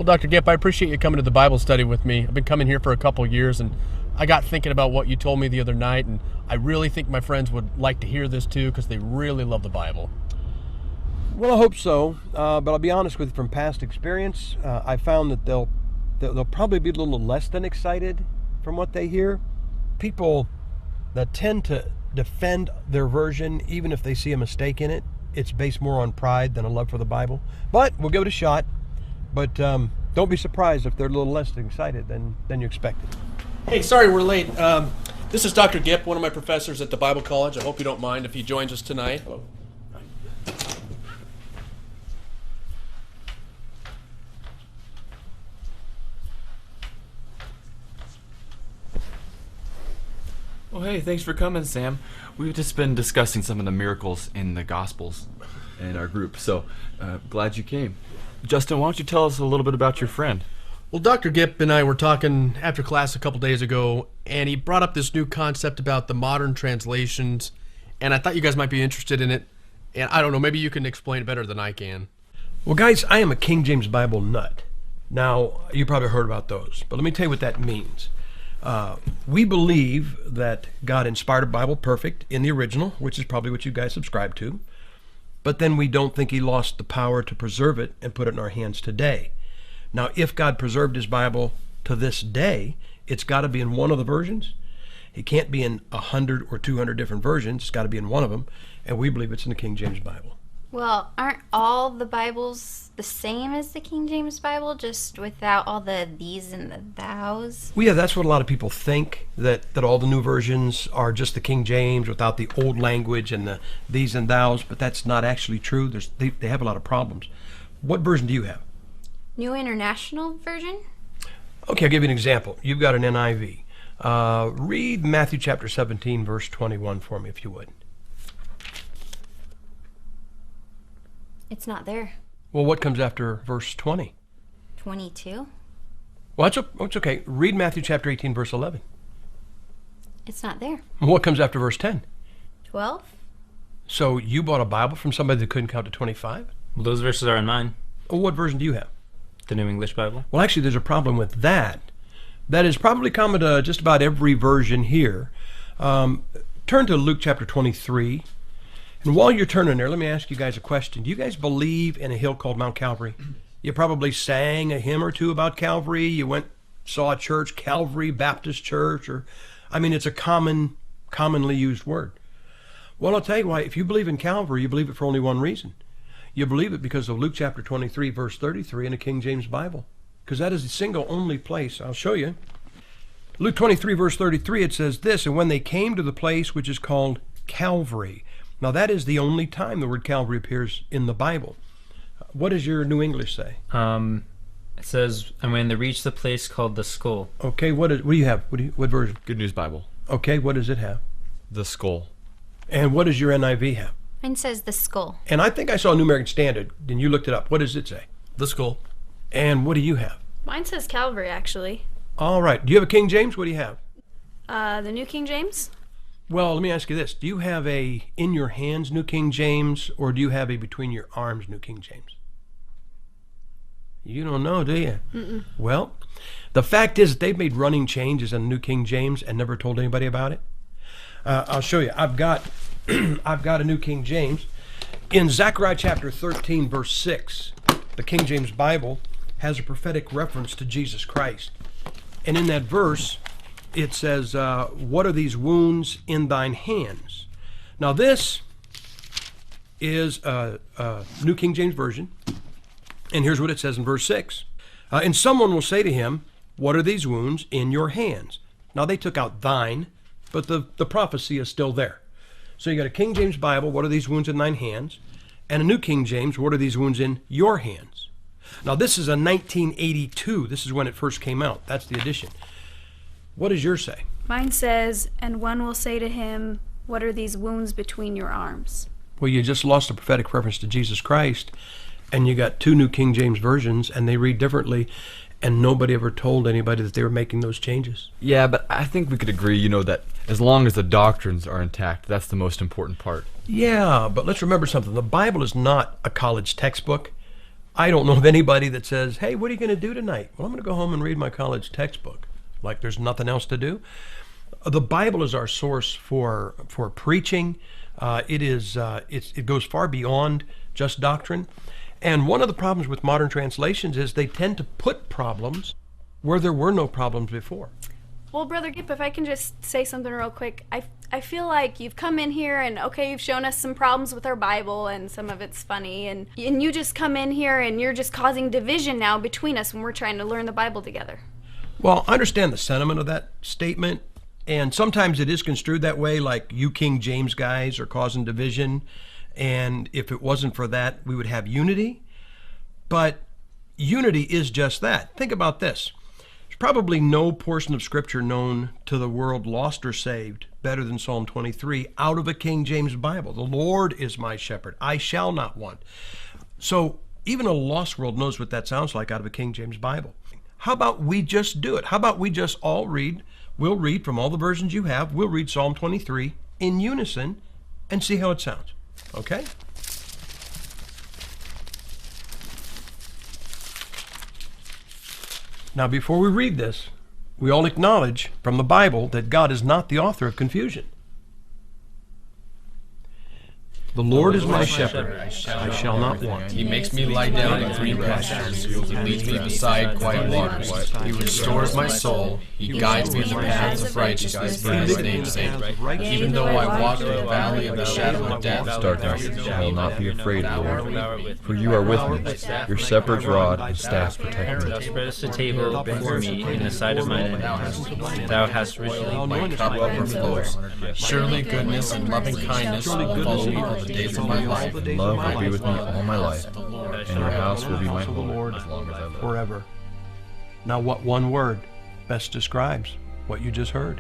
Well, Dr. Gipp, I appreciate you coming to the Bible study with me. I've been coming here for a couple years, and I got thinking about what you told me the other night, and I really think my friends would like to hear this too because they really love the Bible. Well, I hope so, but I'll be honest with you, from past experience, I found that they'll probably be a little less than excited from what they hear. People that tend to defend their version, even if they see a mistake in it, it's based more on pride than a love for the Bible. But we'll give it a shot. But don't be surprised if they're a little less excited than you expected. Hey, sorry we're late. This is Dr. Gipp, one of my professors at the Bible College. I hope you don't mind if he joins us tonight. Hello. Well, hey, thanks for coming, Sam. We've just been discussing some of the miracles in the Gospels in our group, so glad you came. Justin, why don't you tell us a little bit about your friend? Well, Dr. Gipp and I were talking after class a couple days ago, and he brought up this new concept about the modern translations, and I thought you guys might be interested in it. And I don't know, maybe you can explain it better than I can. Well, guys, I am a King James Bible nut. Now, you probably heard about those, but let me tell you what that means. We believe that God inspired a Bible perfect in the original, which is probably what you guys subscribe to, but then we don't think he lost the power to preserve it and put it in our hands today. Now, if God preserved his Bible to this day, it's got to be in one of the versions. It can't be in 100 or 200 different versions. It's got to be in one of them, and we believe it's in the King James Bible. Well, aren't all the Bibles the same as the King James Bible, just without all the these and the thous? Well, yeah, that's what a lot of people think, that all the new versions are just the King James without the old language and the these and thous, but that's not actually true. They have a lot of problems. What version do you have? New International Version? Okay, I'll give you an example. You've got an NIV. Read Matthew chapter 17, verse 21 for me, if you would. It's not there. Well, what comes after verse 20? 22? Well, it's okay. Read Matthew chapter 18, verse 11. It's not there. What comes after verse 10? 12? So you bought a Bible from somebody that couldn't count to 25? Well, those verses are in mine. Well, what version do you have? The New English Bible. Well, actually, there's a problem with that. That is probably common to just about every version here. Turn to Luke chapter 23. And while you're turning there, let me ask you guys a question. Do you guys believe in a hill called Mount Calvary? You probably sang a hymn or two about Calvary. You saw a church, Calvary Baptist Church, it's a commonly used word. Well, I'll tell you why. If you believe in Calvary, you believe it for only one reason. You believe it because of Luke chapter 23, verse 33 in the King James Bible. Because that is the single only place. I'll show you. Luke 23, verse 33, it says this, and when they came to the place which is called Calvary. Now, that is the only time the word Calvary appears in the Bible. What does your New English say? It says, and when they reached the place called the Skull. Okay, what do you have? What version? Good News Bible. Okay, what does it have? The Skull. And what does your NIV have? Mine says the Skull. And I think I saw a New American Standard, and you looked it up. What does it say? The Skull. And what do you have? Mine says Calvary, actually. All right. Do you have a King James? What do you have? The New King James? Well, let me ask you this. Do you have a in your hands New King James, or do you have a between your arms New King James? You don't know, do you? Mm-mm. Well, the fact is that they've made running changes in the New King James and never told anybody about it. I'll show you. I've got a New King James. In Zechariah chapter 13, verse 6, the King James Bible has a prophetic reference to Jesus Christ. And in that verse, it says, what are these wounds in thine hands? Now this is a New King James Version. And here's what it says in verse 6. And someone will say to him, what are these wounds in your hands? Now they took out thine, but the prophecy is still there. So you got a King James Bible, what are these wounds in thine hands? And a New King James, what are these wounds in your hands? Now this is a 1982. This is when it first came out. That's the edition. What does yours say? Mine says, and one will say to him, what are these wounds between your arms? Well, you just lost a prophetic reference to Jesus Christ, and you got two New King James versions, and they read differently, and nobody ever told anybody that they were making those changes. Yeah, but I think we could agree, that as long as the doctrines are intact, that's the most important part. Yeah, but let's remember something. The Bible is not a college textbook. I don't know of anybody that says, hey, what are you going to do tonight? Well, I'm going to go home and read my college textbook. Like there's nothing else to do. The Bible is our source for preaching. It goes far beyond just doctrine. And one of the problems with modern translations is they tend to put problems where there were no problems before. Well, Brother Gipp, if I can just say something real quick, I feel like you've come in here and, okay, you've shown us some problems with our Bible and some of it's funny, and you just come in here and you're just causing division now between us when we're trying to learn the Bible together. Well, I understand the sentiment of that statement, and sometimes it is construed that way, like you King James guys are causing division, and if it wasn't for that, we would have unity. But unity is just that. Think about this. There's probably no portion of Scripture known to the world, lost or saved, better than Psalm 23 out of a King James Bible. The Lord is my shepherd. I shall not want. So even a lost world knows what that sounds like out of a King James Bible. How about we just do it? How about we just all read? We'll read from all the versions you have. We'll read Psalm 23 in unison and see how it sounds. Okay? Now, before we read this, we all acknowledge from the Bible that God is not the author of confusion. The Lord is my shepherd, I shall not want. He makes me lie down in green pastures. He leads me beside quiet waters. He restores my soul. He guides me in the paths of righteousness for His name's sake. Even though I walk through the valley of the shadow of death, Darkness, I will not be afraid, Lord, for you are with me. Your shepherd's rod and staff protect me. Thou spreadest a table before me in the sight of mine enemies. Thou hast richly my cup overflows. Surely goodness and loving kindness will follow me all the days of my life. Love will be with me all my life, and your house will be my home as long as I live. Forever. Now, what one word best describes what you just heard?